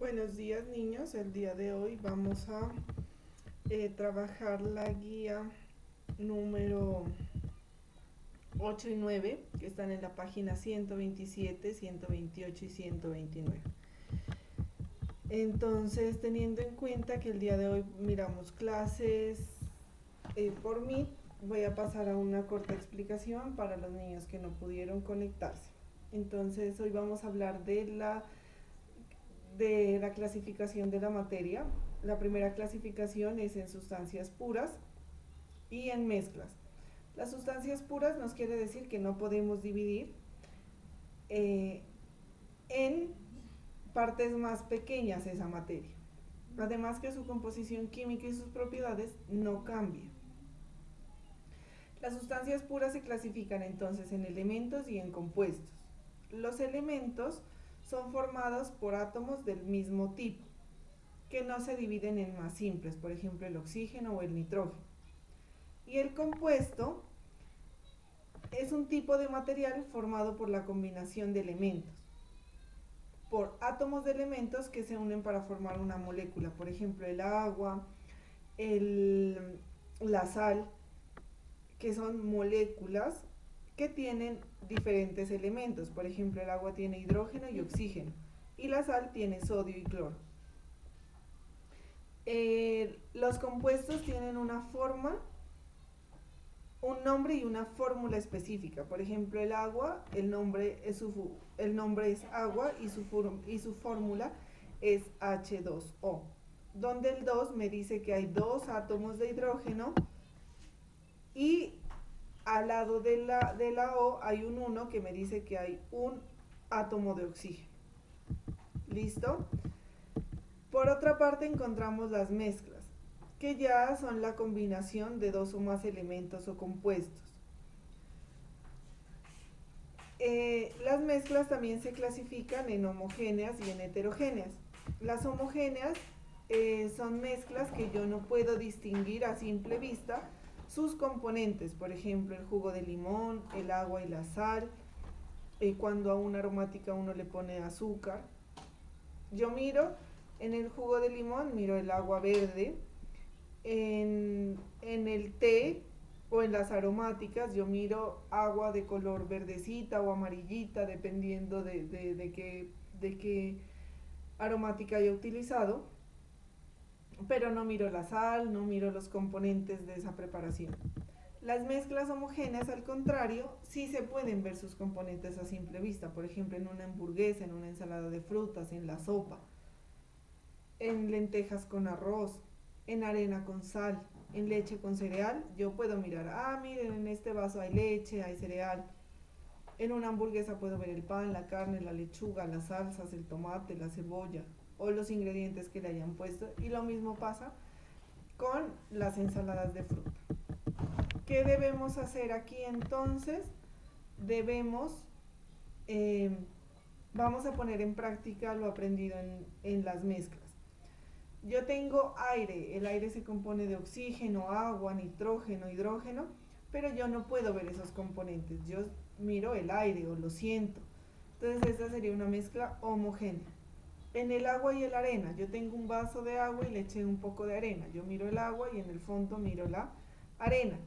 Buenos días niños, el día de hoy vamos a trabajar la guía número 8 y 9 que están en la página 127, 128 y 129. Entonces, teniendo en cuenta que el día de hoy miramos clases por Meet, voy a pasar a una corta explicación para los niños que no pudieron conectarse. Entonces, hoy vamos a hablar de la clasificación de la materia. La primera clasificación es en sustancias puras y en mezclas. Las sustancias puras nos quiere decir que no podemos dividir en partes más pequeñas esa materia. Además que su composición química y sus propiedades no cambian. Las sustancias puras se clasifican entonces en elementos y en compuestos. Los elementos son formados por átomos del mismo tipo, que no se dividen en más simples, por ejemplo el oxígeno o el nitrógeno. Y el compuesto es un tipo de material formado por la combinación de elementos, por átomos de elementos que se unen para formar una molécula, por ejemplo el agua, la sal, que son moléculas que tienen diferentes elementos. Por ejemplo, el agua tiene hidrógeno y oxígeno y la sal tiene sodio y cloro. Los compuestos tienen una forma, un nombre y una fórmula específica. Por ejemplo, el agua, el nombre es agua y su fórmula es H2O, donde el 2 me dice que hay dos átomos de hidrógeno y al lado de la O hay un 1 que me dice que hay un átomo de oxígeno. ¿Listo? Por otra parte encontramos las mezclas, que ya son la combinación de dos o más elementos o compuestos. Las mezclas también se clasifican en homogéneas y en heterogéneas. Las homogéneas son mezclas que yo no puedo distinguir a simple vista sus componentes, por ejemplo el jugo de limón, el agua y la sal, cuando a una aromática uno le pone azúcar. Yo miro en el jugo de limón, miro el agua verde, en el té o en las aromáticas yo miro agua de color verdecita o amarillita, dependiendo de qué aromática haya utilizado, pero no miro la sal, no miro los componentes de esa preparación. Las mezclas homogéneas, al contrario, sí se pueden ver sus componentes a simple vista, por ejemplo en una hamburguesa, en una ensalada de frutas, en la sopa, en lentejas con arroz, en arena con sal, en leche con cereal. Yo puedo mirar, miren, en este vaso hay leche, hay cereal. En una hamburguesa puedo ver el pan, la carne, la lechuga, las salsas, el tomate, la cebolla o los ingredientes que le hayan puesto. Y lo mismo pasa con las ensaladas de fruta. ¿Qué debemos hacer aquí entonces? Vamos a poner en práctica lo aprendido en las mezclas. Yo tengo aire, el aire se compone de oxígeno, agua, nitrógeno, hidrógeno, pero yo no puedo ver esos componentes, yo miro el aire o lo siento. Entonces esta sería una mezcla homogénea. En el agua y la arena, yo tengo un vaso de agua y le eché un poco de arena. Yo miro el agua y en el fondo miro la arena.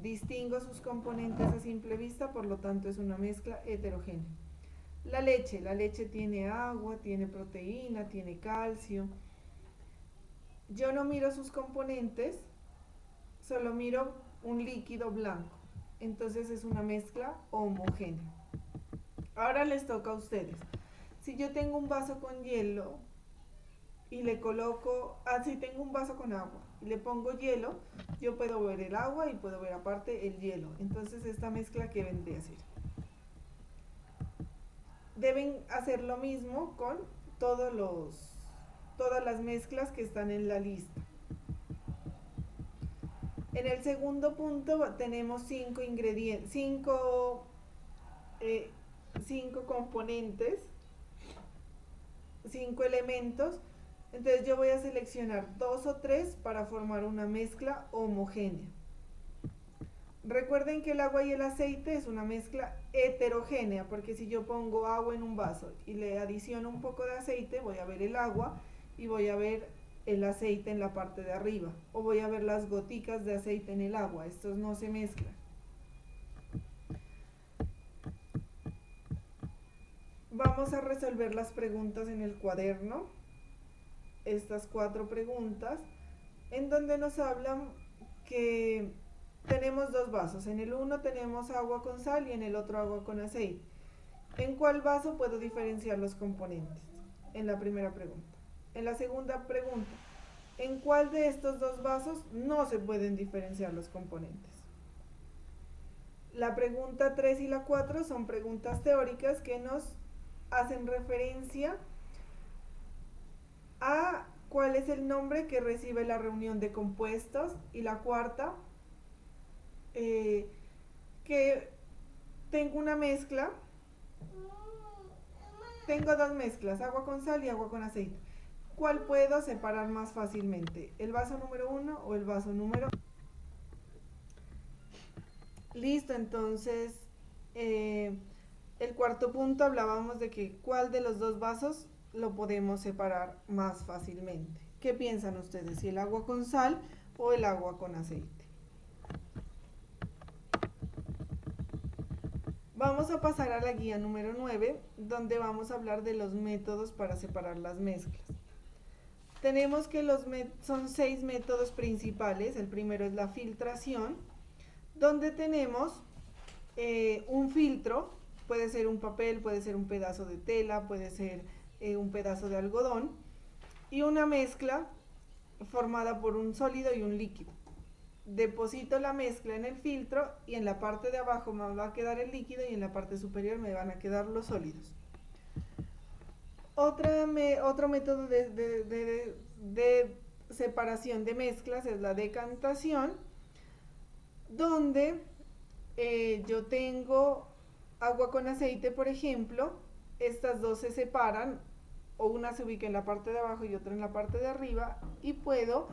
Distingo sus componentes a simple vista, por lo tanto es una mezcla heterogénea. La leche tiene agua, tiene proteína, tiene calcio. Yo no miro sus componentes, solo miro un líquido blanco. Entonces es una mezcla homogénea. Ahora les toca a ustedes. Si yo tengo un vaso con hielo y le coloco, si tengo un vaso con agua y le pongo hielo, yo puedo ver el agua y puedo ver aparte el hielo. Entonces esta mezcla, ¿qué vendría a ser? Deben hacer lo mismo con todas las mezclas que están en la lista. En el segundo punto tenemos 5 ingredientes, 5 componentes, 5 elementos. Entonces yo voy a seleccionar 2 o 3 para formar una mezcla homogénea. Recuerden que el agua y el aceite es una mezcla heterogénea, porque si yo pongo agua en un vaso y le adiciono un poco de aceite, voy a ver el agua y voy a ver el aceite en la parte de arriba, o voy a ver las goticas de aceite en el agua. Estos no se mezclan. Vamos a resolver las preguntas en el cuaderno, estas 4 preguntas, en donde nos hablan que tenemos 2 vasos. En el uno tenemos agua con sal y en el otro agua con aceite. ¿En cuál vaso puedo diferenciar los componentes? En la primera pregunta. En la segunda pregunta, ¿en cuál de estos 2 vasos no se pueden diferenciar los componentes? La pregunta 3 y la 4 son preguntas teóricas que nos hacen referencia a cuál es el nombre que recibe la reunión de compuestos, y la cuarta, que tengo una mezcla, tengo 2 mezclas, agua con sal y agua con aceite. ¿Cuál puedo separar más fácilmente? ¿El vaso número 1 o el vaso número 2? Listo, entonces el cuarto punto hablábamos de que cuál de los 2 vasos lo podemos separar más fácilmente. ¿Qué piensan ustedes? ¿Si el agua con sal o el agua con aceite? Vamos a pasar a la guía número 9, donde vamos a hablar de los métodos para separar las mezclas. Tenemos que son 6 métodos principales. El primero es la filtración, donde tenemos un filtro, puede ser un papel, puede ser un pedazo de tela, puede ser un pedazo de algodón, y una mezcla formada por un sólido y un líquido. Deposito la mezcla en el filtro y en la parte de abajo me va a quedar el líquido y en la parte superior me van a quedar los sólidos. Otro método de separación de mezclas es la decantación, donde yo tengo agua con aceite, por ejemplo. Estas 2 se separan, o una se ubica en la parte de abajo y otra en la parte de arriba, y puedo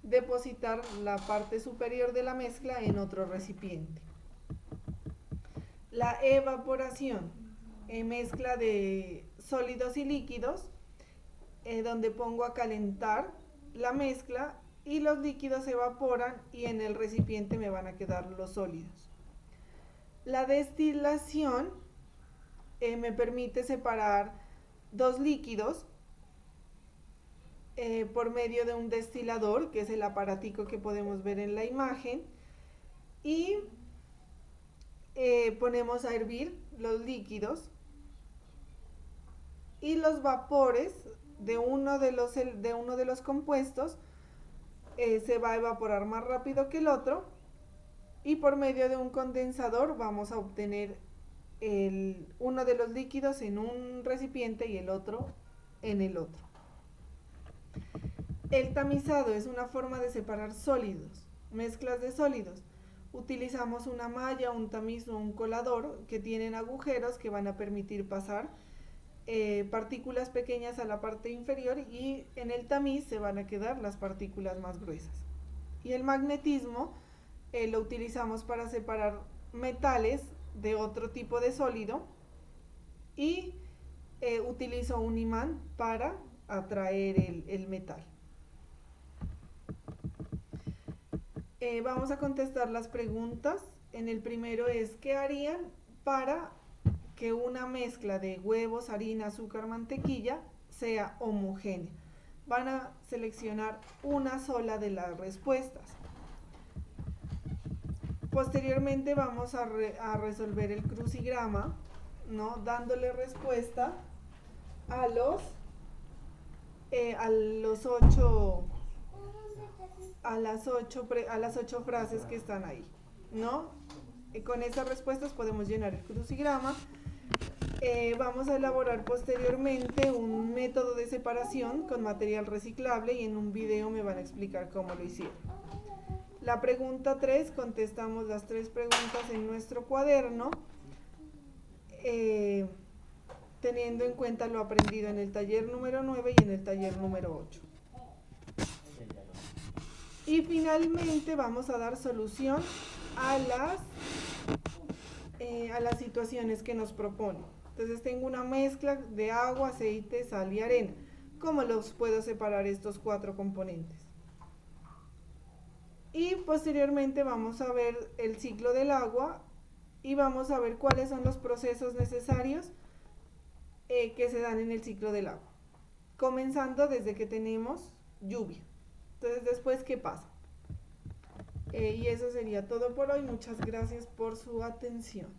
depositar la parte superior de la mezcla en otro recipiente. La evaporación, mezcla de sólidos y líquidos, donde pongo a calentar la mezcla y los líquidos se evaporan y en el recipiente me van a quedar los sólidos. La destilación me permite separar 2 líquidos por medio de un destilador, que es el aparatico que podemos ver en la imagen, y ponemos a hervir los líquidos y los vapores de uno de los compuestos se va a evaporar más rápido que el otro, y por medio de un condensador vamos a obtener uno de los líquidos en un recipiente y el otro en el otro. El tamizado es una forma de separar sólidos, mezclas de sólidos. Utilizamos una malla, un tamiz o un colador que tienen agujeros que van a permitir pasar partículas pequeñas a la parte inferior, y en el tamiz se van a quedar las partículas más gruesas. Y el magnetismo lo utilizamos para separar metales de otro tipo de sólido, y utilizo un imán para atraer el metal. Vamos a contestar las preguntas. En el primero es: ¿qué harían para que una mezcla de huevos, harina, azúcar, mantequilla sea homogénea? Van a seleccionar una sola de las respuestas. Posteriormente vamos a resolver el crucigrama, ¿no? Dándole respuesta a las 8 frases que están ahí, ¿no? Con esas respuestas podemos llenar el crucigrama. Vamos a elaborar posteriormente un método de separación con material reciclable, y en un video me van a explicar cómo lo hicieron. La pregunta 3, contestamos las 3 preguntas en nuestro cuaderno, teniendo en cuenta lo aprendido en el taller número 9 y en el taller número 8. Y finalmente vamos a dar solución a las a las situaciones que nos propone. Entonces tengo una mezcla de agua, aceite, sal y arena. ¿Cómo los puedo separar estos 4 componentes? Y posteriormente vamos a ver el ciclo del agua y vamos a ver cuáles son los procesos necesarios que se dan en el ciclo del agua. Comenzando desde que tenemos lluvia. Entonces, después, ¿qué pasa? Y eso sería todo por hoy. Muchas gracias por su atención.